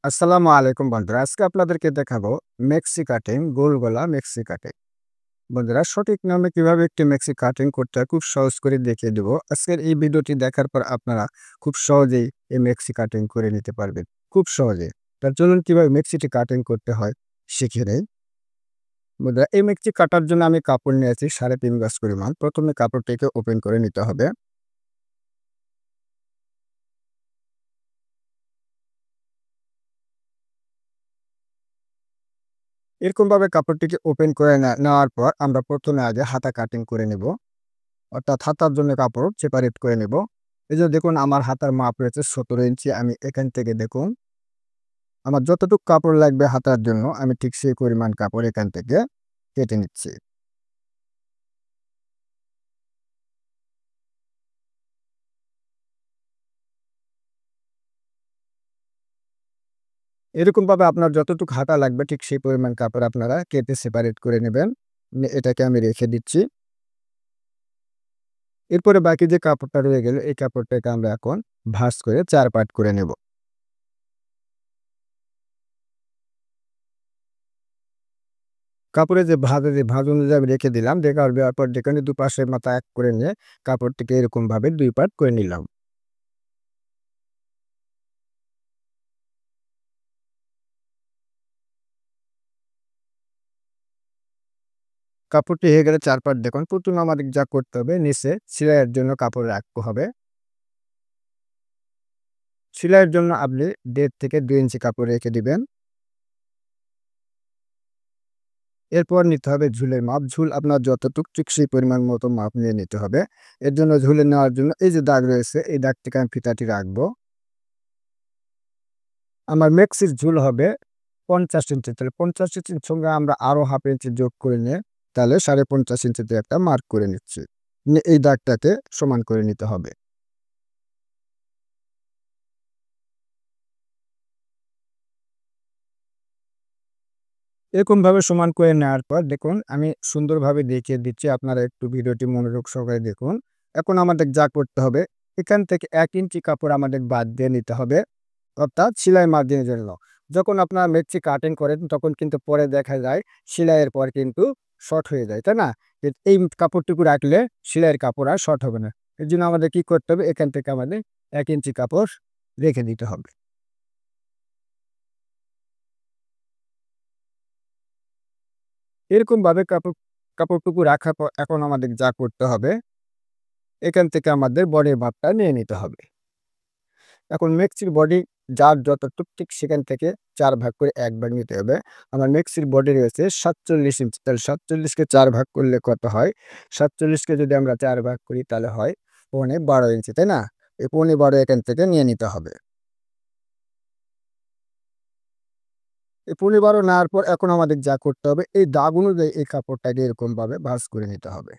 আসসালামু আলাইকুম বন্ধুরা। আজকে আপনাদেরকে দেখাবো মেক্সি কাটিং, গোল গলা মেক্সি কাটিং। বন্ধুরা সঠিক নিয়মে কিভাবে একটি মেক্সি কাটিং করতে হয় খুব সহজ করে দেখিয়ে দেব। আজকের এই ভিডিওটি দেখার পর আপনারা খুব সহজেই এই মেক্সি কাটিং করে নিতে পারবেন। খুব সহজে। তা চলুন কিভাবে মেক্সিটি কাটিং করতে হয় শিখে নেই। বন্ধুরা এই মেক্সি কাটার জন্য আমি কাপড় নিয়েছি ৩.৫ গজ পরিমাণ। প্রথমে কাপড়টিকে ওপেন করে নিতে হবে। এরকমভাবে কাপড়টিকে ওপেন করে নেওয়ার পর আমরা প্রথমে আগে হাতা কাটিং করে নেব। অর্থাৎ হাতার জন্য কাপড় সেপারেট করে নেব। এই যে দেখুন আমার হাতার মাপ রয়েছে ১৭ ইঞ্চি। আমি এখান থেকে দেখুন আমার যতটুকু কাপড় লাগবে হাতার জন্য আমি ঠিক সেই পরিমাণ কাপড় এখান থেকে কেটে নিচ্ছি। এরকমভাবে আপনার যতটুকু হাতা লাগবে ঠিক সেই পরিমাণ কাপড় আপনারা কেটে সেপারেট করে নেবেন। এটাকে আমি রেখে দিচ্ছি। এরপরে বাকি যে কাপড়টা রয়ে গেল এই কাপড়টাকে আমরা এখন ভাঁজ করে ৪ পার্ট করে নেব। কাপড়ে যে ভাঁজ অনুযায়ী আমি রেখে দিলাম। দেওয়ার পর যেখানে দুপাশের মাথা এক করে নিয়ে কাপড়টিকে এরকমভাবে ২ পার্ট করে নিলাম। কাপড়টি হয়ে গেলে ৪ পার্ট দেখুন। প্রথমে আমাদের যা করতে হবে নিচে সেলাইয়ের জন্য কাপড় রাখতে হবে। সেলাইয়ের জন্য আপনি ১.৫ থেকে ২ ইঞ্চি কাপড় রেখে দিবেন। এরপর নিতে হবে ঝুলের মাপ। ঝুল আপনার যতটুক ঠিক সেই পরিমাণ মতো মাপ নিয়ে নিতে হবে। এর জন্য ঝুলে নেওয়ার জন্য এই যে দাগ রয়েছে এই দাগ থেকে আমি ফিতাটি রাখবো। আমার মেক্সির ঝুল হবে ৫০ ইঞ্চি। তাহলে ৫০ ইঞ্চির সঙ্গে আমরা আরো ১/২ ইঞ্চি যোগ করে নিয়ে তাহলে ৫.৫ ইঞ্চিতে একটা মার্ক করে নিচ্ছি। নিয়ে এই দাগটাকে সমান করে নিতে হবে। এরকমভাবে সমান করে নেওয়ার পর দেখুন আমি সুন্দরভাবে দেখিয়ে দিচ্ছি। আপনারা একটু ভিডিওটি মনোযোগ সহকারে দেখুন। এখন আমাদের যা করতে হবে এখান থেকে ১ ইঞ্চি কাপড় আমাদের বাদ দিয়ে নিতে হবে। অর্থাৎ সেলাই মার্জিনের জন্য। যখন আপনারা মেক্সি কাটিং করেন তখন কিন্তু পরে দেখা যায় সেলাইয়ের পর কিন্তু শর্ট হয়ে যায়, তাই না? এই কাপড়টুকু রাখলে সেলাইয়ের কাপড় আর শর্ট হবে না। এর জন্য আমাদের কি করতে হবে এখান থেকে আমাদের ১ ইঞ্চি কাপড় রেখে দিতে হবে। এরকমভাবে কাপড়টুকু রাখার পর এখন আমাদের যা করতে হবে এখান থেকে আমাদের বডির মাপটা নিয়ে নিতে হবে। এখন মেক্সির বডি যার যতটুক ঠিক সেখান থেকে ৪ ভাগ করে ১ ভাগ নিতে হবে। আমার মেক্সির বডি রয়েছে ৪৭ ইঞ্চি। তাহলে ৪৭ কে ৪ ভাগ করলে কত হয়? ৪৭ কে যদি আমরা ৪ ভাগ করি তাহলে হয় ১.৫ ইঞ্চি, তাই না? এই ১.৫ এখান থেকে নিয়ে নিতে হবে। এই ১.৫ নেওয়ার পর এখন আমাদের যা করতে হবে এই দাগ অনুযায়ী এই কাপড়টাকে এরকমভাবে ভাঁজ করে নিতে হবে।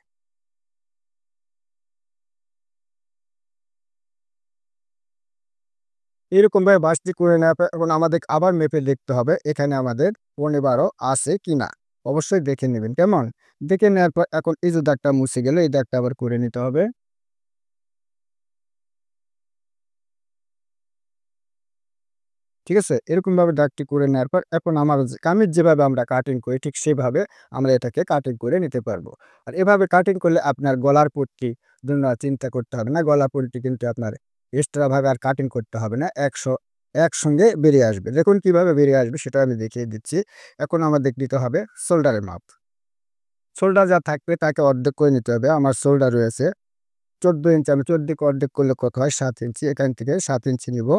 এরকমভাবে বাঁশটি করে নেওয়ার পর এখন আমাদের আবার মেপে দেখতে হবে এখানে আমাদের ১৫ আছে কিনা। অবশ্যই দেখে নেবেন, কেমন? দেখে নেওয়ার পর এখন এই যে দাগটা মুছে গেল এই দাগটা আবার করে নিতে হবে। ঠিক আছে? এরকমভাবে দাগটি করে নেওয়ার পর এখন আমার কামিজ যেভাবে আমরা কাটিং করি ঠিক সেভাবে আমরা এটাকে কাটিং করে নিতে পারবো। আর এভাবে কাটিং করলে আপনার গলার পট্টি জন্য আর চিন্তা করতে হবে না। গলার পট্টি কিন্তু আপনার এক্সট্রা ভাবে আর কাটিং করতে হবে না। একসঙ্গে বেরিয়ে আসবে। দেখুন কিভাবে বেরিয়ে আসবে সেটা আমি দেখিয়ে দিচ্ছি। এখন আমাদের নিতে হবে শোল্ডারের মাপ। শোল্ডার যা থাকবে তাকে অর্ধেক করে নিতে হবে। আমার শোল্ডার রয়েছে ১৪ ইঞ্চি। আমি ১৪ কে অর্ধেক করলে কত হয়? ৭ ইঞ্চি। এখান থেকে ৭ ইঞ্চি নিব।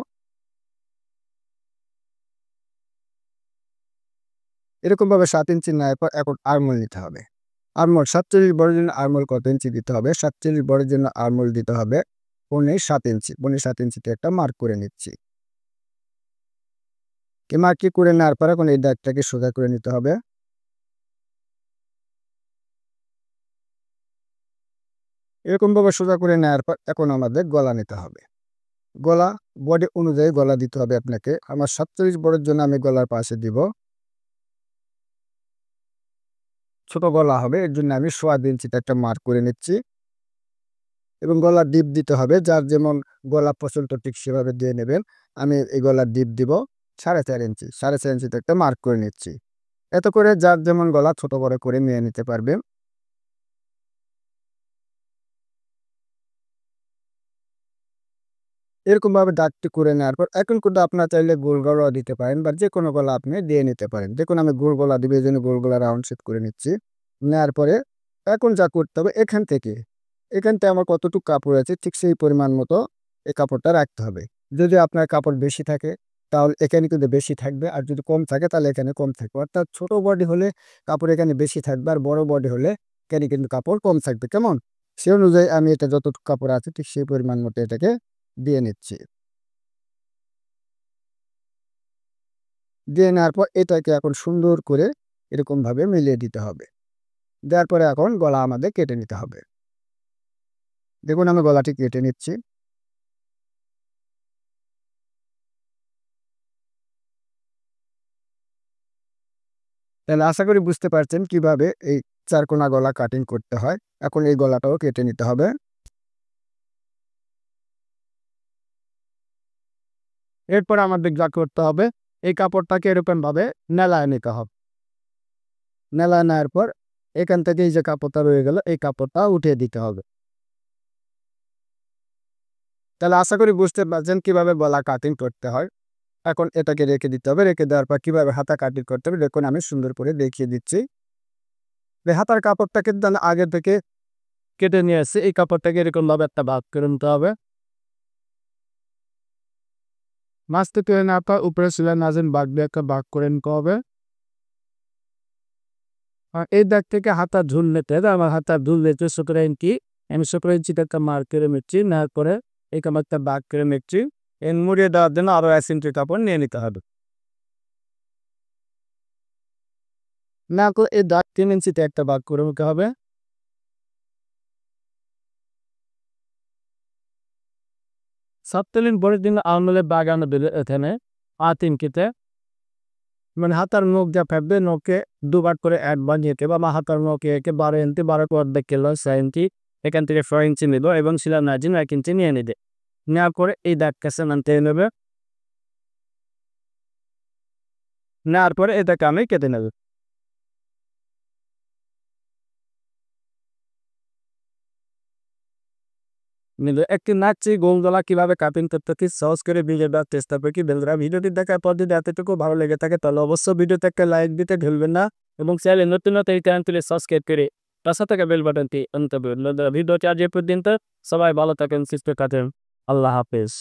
এরকমভাবে ৭ ইঞ্চি নেওয়ার পর এখন আর্মহোল নিতে হবে। আর্মহোল ৪৭ বড়ির জন্য আর্মহোল কত ইঞ্চি দিতে হবে? ৪৭ বড়ির জন্য আর্মহোল দিতে হবে ১৫.৭ ইঞ্চি। ১৫.৭ ইঞ্চিতে একটা মার্ক করে নিচ্ছি। মার্কটি করে নেওয়ার পর এখন এই দাগটাকে সোজা করে নিতে হবে। এরকমভাবে সোজা করে নেওয়ার পর এখন আমাদের গলা নিতে হবে। গলা বডি অনুযায়ী গলা দিতে হবে আপনাকে। আমার ৪৭ বড়ির জন্য আমি গলার পাশে দিব। ছোট গলা হবে এর জন্য আমি ১.৫ ইঞ্চিতে একটা মার্ক করে নিচ্ছি। এবং গলার ডিপ দিতে হবে। যার যেমন গলা পছন্দ ঠিক সেভাবে দিয়ে নেবেন। আমি এই গলার ডিপ দিব 4.5 ইঞ্চি, 4.5 ইঞ্চিতে একটা মার্ক করে নিচ্ছি। এতে করে যার যেমন গলা ছোট বড় করে নিয়ে নিতে পারবে। এরকমভাবে দাগটি করে নেওয়ার পর এখন কিন্তু আপনারা চাইলে গোল গলাও দিতে পারেন বা যেকোনো গলা আপনি দিয়ে নিতে পারেন। দেখুন আমি গোল গলা দিব, এজন্য গোল গলা রাউন্ড শেপ করে নিচ্ছি। নেওয়ার পরে এখন যা করতে হবে এখান থেকে আমার কতটুকু কাপড় আছে ঠিক সেই পরিমাণ মতো এই কাপড়টা রাখতে হবে। যদি আপনার কাপড় বেশি থাকে তাহলে এখানে কিন্তু বেশি থাকবে, আর যদি কম থাকে তাহলে এখানে কম থাকবে। অর্থাৎ ছোট বডি হলে কাপড় এখানে বেশি থাকবে, আর বড় বডি হলে এখানে কিন্তু কাপড় কম থাকবে। কেমন? সে অনুযায়ী আমি এটা যতটুকু কাপড় আছে ঠিক সেই পরিমাণ মতো এটাকে দিয়ে নিচ্ছি। দিয়ে নেওয়ার পর এটাকে এখন সুন্দর করে এরকমভাবে মিলিয়ে দিতে হবে। দেওয়ার পরে এখন গলা আমাদের কেটে নিতে হবে। দেখুন আমি গলাটি কেটে নিচ্ছি। তাহলে আশা করি বুঝতে পারছেন কিভাবে এই চারকোনা গলা কাটিং করতে হয়। এখন এই গলাটাও কেটে নিতে হবে। এরপর আমাদের যা করতে হবে, এই কাপড়টাকে এরকমভাবে নেলায় নিতে হবে। নেলায় নেওয়ার পর এখান থেকে এই যে কাপড়টা রয়ে গেল, এই কাপড়টা উঠিয়ে দিতে হবে। তাহলে আশা করি বুঝতে পারছেন কিভাবে গলা কাটিং করতে হয়। এখন এটাকে রেখে দিতে হবে। রেখে দেওয়ার পর কিভাবে হাতা কাটিং করতে হবে দেখুন আমি সুন্দর করে দেখিয়ে দিচ্ছি। এই হাতার কাপড়টা কিন্তু আমি আগে থেকে কেটে নিয়ে এসেছি। এই কাপড়টাকে এরকমভাবে একটা ভাগ করে নিতে হবে। মাছ থেকে না আপনার উপরে সেলাই নাজেন ভাগ দিয়ে একটা ভাগ করে নিতে হবে। আর এই দাগ থেকে হাতা ঝুল নিতে হবে। আমার হাতা ঝুল নিতে 17 ইঞ্চি। আমি 17 ইঞ্চিতে একটা মার্ক করে নিচ্ছি। নেওয়ার পরে এই কাপড়টা ভাগ করে নিচ্ছি। এর মুড়িয়ে দেওয়ার জন্য আরো 1 ইঞ্চি কাপড় নিয়ে নিতে হবে। না করে এই দাগ 3 ইঞ্চিতে একটা ভাগ করে নিতে হবে। 7 দিন পরের দিন আঙুলে বাগানো দিলে এখানে 8 ইঞ্চিতে মানে হাতার নখ যা থাকবে নখে দুবার করে একবার নিতে হবে। আমার হাতার নখে একে 12 ইঞ্চি 12 করে অর্ধেক কিলো 6 ইঞ্চি এখান থেকে 6 ইঞ্চি নিব এবং সেলাই মার্জিন 1 ইঞ্চি নিয়ে নিবে। নেওয়ার পরে এই দাগ কাছে নামতে নেবে। নেওয়ার পরে এটাকে আমি কেটে নেব। নিলে একটি নাচি গোল গলা কিভাবে কাটিং করতে কি সহজ করে ভিডিও দেওয়ার চেষ্টা করি কি বন্ধুরা, ভিডিওটি দেখার পর যদি এতটুকু ভালো লেগে থাকে তাহলে অবশ্যই ভিডিওতে একটা লাইক দিতে ভুলবেন না এবং চ্যানেলে নতুন নতুন এই চ্যানেলটি সাবস্ক্রাইব করে পাশে থাকা বেল বাটনটি অন করবেন। ভিডিওটি আজ এ পর্যন্ত। সবাই ভালো থাকেন, সুস্থ থাকেন। আল্লাহ হাফেজ।